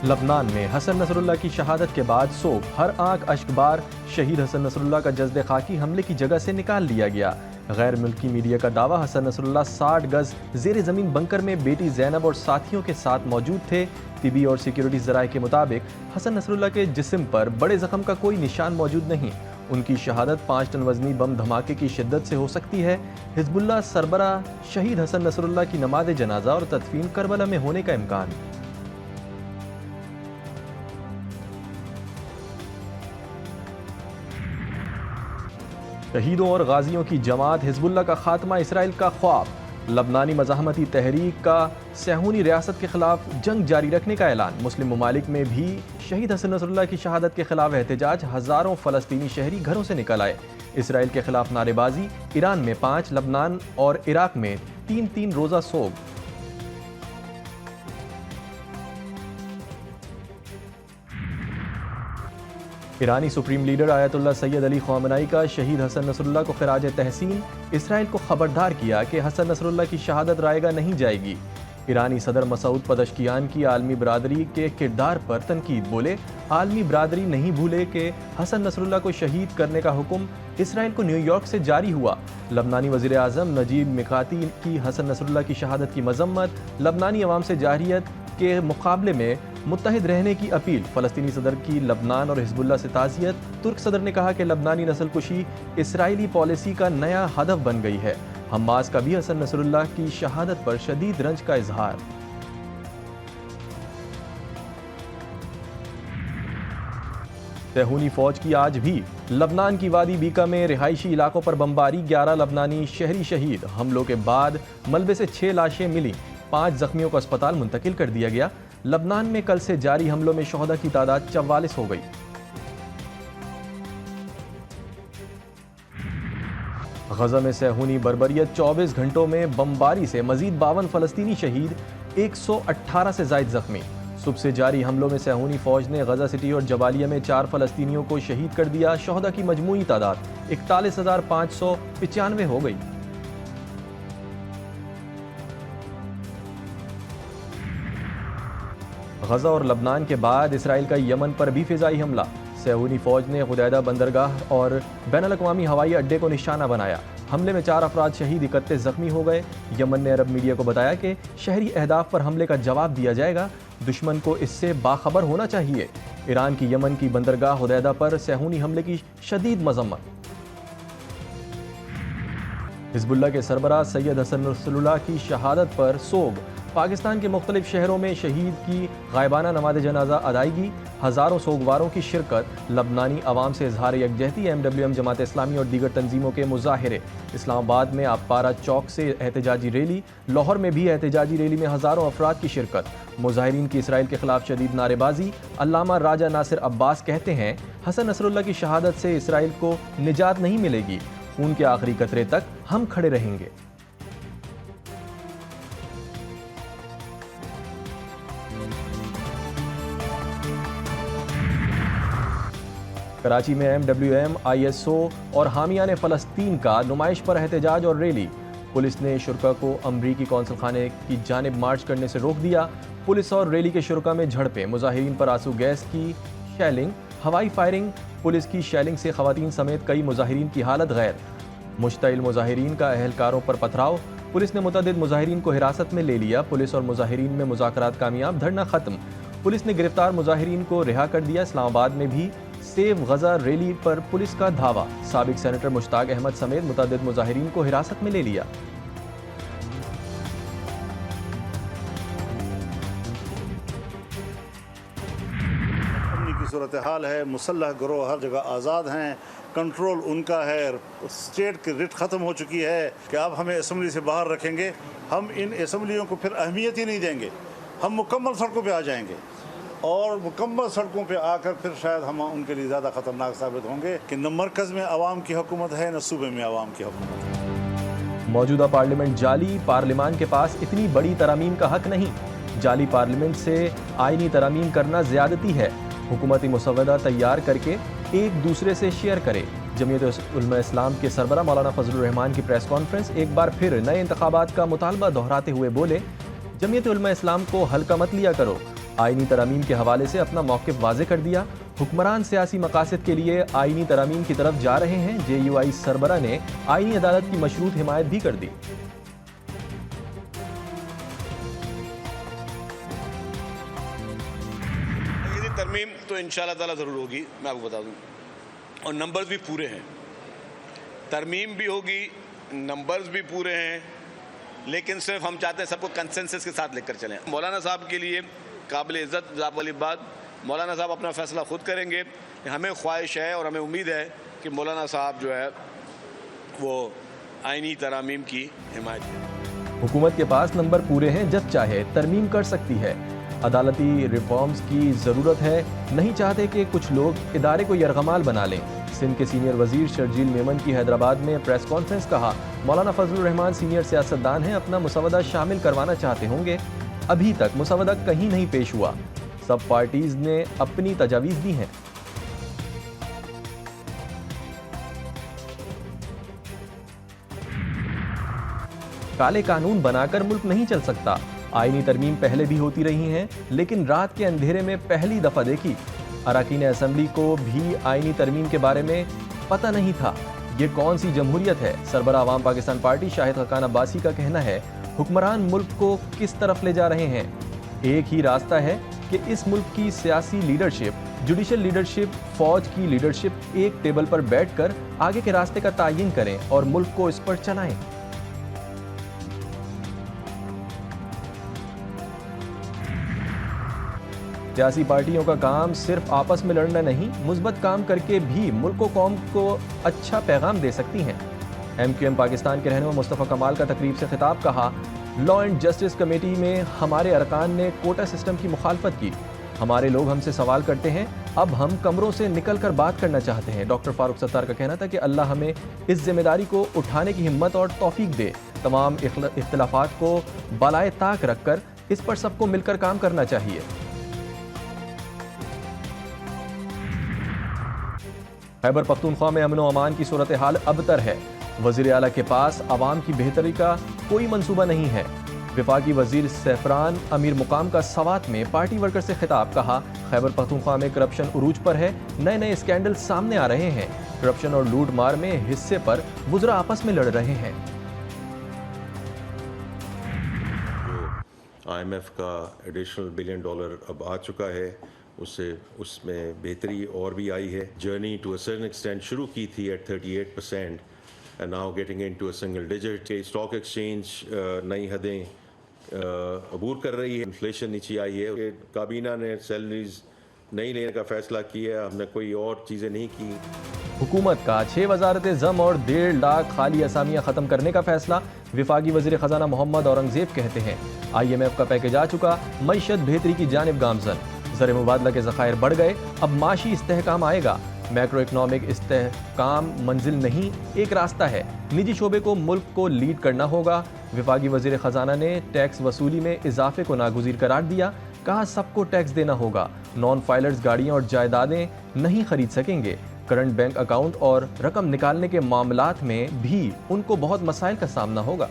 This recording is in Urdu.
لبنان میں حسن نصر اللہ کی شہادت کے بعد سوگ، ہر آنکھ اشک بار شہید حسن نصر اللہ کا جسد خاکی حملے کی جگہ سے نکال لیا گیا۔ غیر ملکی میڈیا کا دعویٰ، حسن نصر اللہ 60 گز زیر زمین بنکر میں بیٹی زینب اور ساتھیوں کے ساتھ موجود تھے۔ طبی اور سیکیورٹی ذرائع کے مطابق حسن نصر اللہ کے جسم پر بڑے زخم کا کوئی نشان موجود نہیں۔ ان کی شہادت 5 ٹن وزنی بم دھماکے کی شدت سے ہو سکتی ہے۔ حزب اللہ سربراہ شہید حسن نصر اللہ کی نماز جنازہ اور تدفین کربلا میں ہونے کا امکان۔ شہیدوں اور غازیوں کی جماعت حزب اللہ کا خاتمہ اسرائیل کا خواب، لبنانی مزاحمتی تحریک کا صہیونی ریاست کے خلاف جنگ جاری رکھنے کا اعلان۔ مسلم ممالک میں بھی شہید حسن نصر اللہ کی شہادت کے خلاف احتجاج، ہزاروں فلسطینی شہری گھروں سے نکل آئے۔ اسرائیل کے خلاف نعرے بازی، ایران میں 5، لبنان اور عراق میں 3 روزہ سوگ۔ ایرانی سپریم لیڈر آیت اللہ سید علی خامنائی کا شہید حسن نصر اللہ کو خراج تحسین، اسرائیل کو خبردار کیا کہ حسن نصر اللہ کی شہادت رائے گاہ نہیں جائے گی۔ ایرانی صدر مسعود پزشکیان کی عالمی برادری کے کردار پر تنقید، بولے عالمی برادری نہیں بھولے کہ حسن نصر اللہ کو شہید کرنے کا حکم اسرائیل کو نیو یارک سے جاری ہوا۔ لبنانی وزیر اعظم نجیب مکاتی کی حسن نصر اللہ کی شہادت کی مذمت، لبنانی عوام سے جارحیت کے مقابلے میں متحد رہنے کی اپیل۔ فلسطینی صدر کی لبنان اور حزب اللہ سے تعزیت، ترک صدر نے کہا کہ لبنانی نسل کشی اسرائیلی پالیسی کا نیا ہدف بن گئی ہے۔ حماس کا بھی حسن نصر اللہ کی شہادت پر شدید رنج کا اظہار۔ صہیونی فوج کی آج بھی لبنان کی وادی بیکا میں رہائشی علاقوں پر بمباری، 11 لبنانی شہری شہید۔ حملوں کے بعد ملبے سے 6 لاشیں ملیں، 5 زخمیوں کو اسپتال منتقل کر دیا گیا۔ لبنان میں کل سے جاری حملوں میں شہداء کی تعداد 44 ہو گئی۔ غزہ میں صہیونی بربریت، 24 گھنٹوں میں بمباری سے مزید 52 فلسطینی شہید، 118 سے زائد زخمی۔ صبح سے جاری حملوں میں صہیونی فوج نے غزہ سٹی اور جبالیہ میں 4 فلسطینیوں کو شہید کر دیا۔ شہداء کی مجموعی تعداد 41,595 ہو گئی۔ غزہ اور لبنان کے بعد اسرائیل کا یمن پر بھی فضائی حملہ۔ صہیونی فوج نے حدیدہ بندرگاہ اور بین الاقوامی ہوائی اڈے کو نشانہ بنایا۔ حملے میں 4 افراد شہید، 31 زخمی ہو گئے۔ یمن نے عرب میڈیا کو بتایا کہ شہری اہداف پر حملے کا جواب دیا جائے گا، دشمن کو اس سے باخبر ہونا چاہیے۔ ایران کی یمن کی بندرگاہ حدیدہ پر صہیونی حملے کی شدید مذمت۔ حزب اللہ کے سربراہ سید حسن نصر اللہ کی شہادت پر سوگ، پاکستان کے مختلف شہروں میں شہید کی غائبانہ نماز جنازہ ادائیگی، ہزاروں سوگواروں کی شرکت۔ لبنانی عوام سے اظہار یکجہتی، MWM جماعت اسلامی اور دیگر تنظیموں کے مظاہرے۔ اسلام آباد میں آبپارہ چوک سے احتجاجی ریلی، لاہور میں بھی احتجاجی ریلی میں ہزاروں افراد کی شرکت۔ مظاہرین کی اسرائیل کے خلاف شدید نعرے بازی۔ علامہ راجہ ناصر عباس کہتے ہیں، حسن نصر اللہ کی شہادت سے اسرائیل کو نجات نہیں ملے گی، خون کے آخری قطرے تک ہم کھڑے رہیں گے۔ کراچی میں MWM، ISO اور حامیان فلسطین کا نمائش پر احتجاج اور ریلی۔ پولیس نے شرکاء کو امریکی قونصل خانے کی جانب مارچ کرنے سے روک دیا۔ پولیس اور ریلی کے شرکاء میں جھڑپیں، مظاہرین پر آنسو گیس کی شیلنگ، ہوائی فائرنگ۔ پولیس کی شیلنگ سے خواتین سمیت کئی مظاہرین کی حالت غیر۔ مشتعل مظاہرین کا اہلکاروں پر پتھراؤ، پولیس نے متعدد مظاہرین کو حراست میں لے لیا۔ پولیس اور مظاہرین میں مذاکرات کامیاب، دھرنا ختم، پولیس نے گرفتار مظاہرین کو رہا کر دیا۔ اسلام آباد میں بھی سیو غزہ ریلی پر پولیس کا دھاوا، سابق سینیٹر مشتاق احمد سمیت متعدد مظاہرین کو حراست میں لے لیا۔ کی صورتحال ہے، مسلح گروہ ہر جگہ آزاد ہیں، کنٹرول ان کا ہے، اسٹیٹ کی رٹ ختم ہو چکی ہے کہ اب ہمیں اسمبلی سے باہر رکھیں گے۔ ہم ان اسمبلیوں کو پھر اہمیت ہی نہیں دیں گے، ہم مکمل سڑکوں پہ آ جائیں گے، اور مکمل سڑکوں پہ آ کر پھر شاید ہم ان کے لیے زیادہ خطرناک ثابت ہوں گے کہ نہ مرکز میں عوام کی حکومت ہے، نہ صوبے میں عوام کی حکومت ہے۔ موجودہ پارلیمنٹ جعلی، پارلیمان کے پاس اتنی بڑی ترامیم کا حق نہیں۔ جعلی پارلیمنٹ سے آئینی ترامیم کرنا زیادتی ہے۔ حکومتی مسودہ تیار کر کے ایک دوسرے سے شیئر کرے۔ جمعیت علماء اسلام کے سربراہ مولانا فضل الرحمان کی پریس کانفرنس، ایک بار پھر نئے انتخابات کا مطالبہ دہراتے ہوئے بولے، جمعیت علماء اسلام کو ہلکا مت لیا کرو، آئینی ترامیم کے حوالے سے اپنا موقف واضح کر دیا۔ حکمران سیاسی مقاصد کے لیے آئینی ترامیم کی طرف جا رہے ہیں۔ جے یو آئی سربراہ نے آئینی عدالت کی مشروط حمایت بھی کر دی۔ ترمیم تو انشاءاللہ تعالیٰ ضرور ہوگی، میں آپ کو بتا دوں، اور نمبرز بھی پورے ہیں، ترمیم بھی ہوگی، نمبرز بھی پورے ہیں، لیکن صرف ہم چاہتے ہیں سب کو کنسنسس کے ساتھ لے کر چلیں۔ مولانا صاحب کے لیے قابل عزت ذات والی بات، مولانا صاحب اپنا فیصلہ خود کریں گے۔ ہمیں خواہش ہے اور ہمیں امید ہے کہ مولانا صاحب جو ہے وہ آئینی ترامیم کی حمایت کریں۔ حکومت کے پاس نمبر پورے ہیں، جب چاہے ترمیم کر سکتی ہے۔ عدالتی ریفارمز کی ضرورت ہے، نہیں چاہتے کہ کچھ لوگ ادارے کو یرغمال بنا لیں۔ سندھ کے سینئر وزیر شرجیل میمن کی حیدرآباد میں پریس کانفرنس، کہا مولانا فضل الرحمان سینئر سیاستدان ہیں، اپنا مسودہ شامل کروانا چاہتے ہوں گے، ابھی تک مسودہ کہیں نہیں پیش ہوا، سب پارٹیز نے اپنی تجاویز دی ہیں۔ کالے قانون بنا کر ملک نہیں چل سکتا۔ آئینی ترمیم پہلے بھی ہوتی رہی ہیں، لیکن رات کے اندھیرے میں پہلی دفعہ دیکھی۔ اراکین اسمبلی کو بھی آئینی ترمیم کے بارے میں پتہ نہیں تھا۔ یہ کون سی جمہوریت ہے؟ سربراہ عوام پاکستان پارٹی شاہد خاقان عباسی کا کہنا ہے، حکمران ملک کو کس طرف لے جا رہے ہیں؟ ایک ہی راستہ ہے کہ اس ملک کی سیاسی لیڈرشپ، جوڈیشل لیڈرشپ، فوج کی لیڈرشپ ایک ٹیبل پر بیٹھ کر آگے کے راستے کا تعین کریں اور ملک کو اس پر چلائیں۔ سیاسی پارٹیوں کا کام صرف آپس میں لڑنا نہیں، مثبت کام کر کے بھی ملک و قوم کو اچھا پیغام دے سکتی ہیں۔ ایم کیو ایم پاکستان کے رہنما مصطفیٰ کمال کا تقریب سے خطاب، کہا لا اینڈ جسٹس کمیٹی میں ہمارے ارکان نے کوٹا سسٹم کی مخالفت کی، ہمارے لوگ ہم سے سوال کرتے ہیں، اب ہم کمروں سے نکل کر بات کرنا چاہتے ہیں۔ ڈاکٹر فاروق ستار کا کہنا تھا کہ اللہ ہمیں اس ذمہ داری کو اٹھانے کی ہمت اور توفیق دے، تمام اختلافات کو بالائے طاق رکھ کر اس پر سب کو مل کر کام کرنا چاہیے۔ خیبر پختونخوا میں امن و امان کی صورتحال ابتر ہے، وزیر اعلیٰ کے پاس عوام کی بہتری کا کوئی منصوبہ نہیں ہے۔ وفاقی وزیر سیفران امیر مقام کا سوات میں پارٹی ورکر سے خطاب، کہا خیبر پختونخوا میں کرپشن عروج پر ہے، نئے نئے اسکینڈل سامنے آ رہے ہیں، کرپشن اور لوٹ مار میں حصے پر وزراء آپس میں لڑ رہے ہیں۔ جو آئی ایم ایف کا ایڈیشنل $1 بلین اب آ چکا ہے، اس میں بہتری اور بھی آئی ہے۔ Journey to a certain extent شروع کی تھی at 38% and now getting into a single digit۔ Stock exchange نئی حدیں عبور کر رہی ہے، انفلیشن نیچے آئی ہے۔ کابینہ نے سیلریز نہیں لینے کا فیصلہ کیا، ہم نے کوئی اور چیزیں نہیں کی۔ حکومت کا 6 وزارتیں ضم اور 1.5 لاکھ خالی اسامیاں ختم کرنے کا فیصلہ، وفاقی وزیر خزانہ محمد اورنگزیب کہتے ہیں آئی ایم ایف کا پیکج آ چکا، معیشت بہتری کی جانب گامزن، زر مبادلہ کے ذخائر بڑھ گئے، اب معاشی استحکام آئے گا۔ میکرو اکنامک استحکام منزل نہیں، ایک راستہ ہے، نجی شعبے کو ملک کو لیڈ کرنا ہوگا۔ وفاقی وزیر خزانہ نے ٹیکس وصولی میں اضافے کو ناگزیر قرار دیا، کہا سب کو ٹیکس دینا ہوگا، نان فائلرز گاڑیاں اور جائیدادیں نہیں خرید سکیں گے، کرنٹ بینک اکاؤنٹ اور رقم نکالنے کے معاملات میں بھی ان کو بہت مسائل کا سامنا ہوگا۔